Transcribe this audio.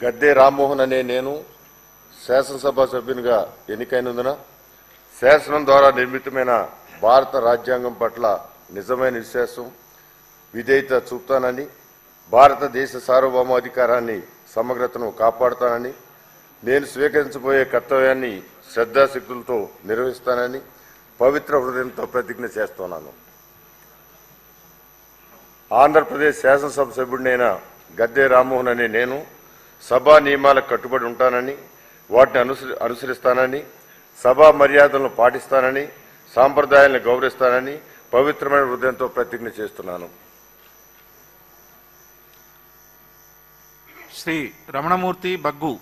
గద్దె రామ్మోహన్ అనే నేను శాసనసభ సభ్యునిగా ఎన్నికైనందున శాసనం ద్వారా నిర్మితమైన భారత రాజ్యాంగం పట్ల నిజమైన విశ్వాసం విధేయత చూపుతానని, భారతదేశ సార్వభౌమాధికారాన్ని సమగ్రతను కాపాడుతానని, నేను స్వీకరించబోయే కర్తవ్యాన్ని శ్రద్ధాశక్తులతో నిర్వహిస్తానని పవిత్ర హృదయంతో ప్రతిజ్ఞ చేస్తున్నాను. ఆంధ్రప్రదేశ్ శాసనసభ సభ్యుడినైన గద్దె రామ్మోహన్ అనే నేను సభా నియమాలకు కట్టుబడి ఉంటానని, వాటిని అనుసరిస్తానని, సభా మర్యాదలను పాటిస్తానని, సాంప్రదాయాలను గౌరవిస్తానని పవిత్రమైన హృదయంతో ప్రతిజ్ఞ చేస్తున్నాను. శ్రీ రమణమూర్తి బగ్గు.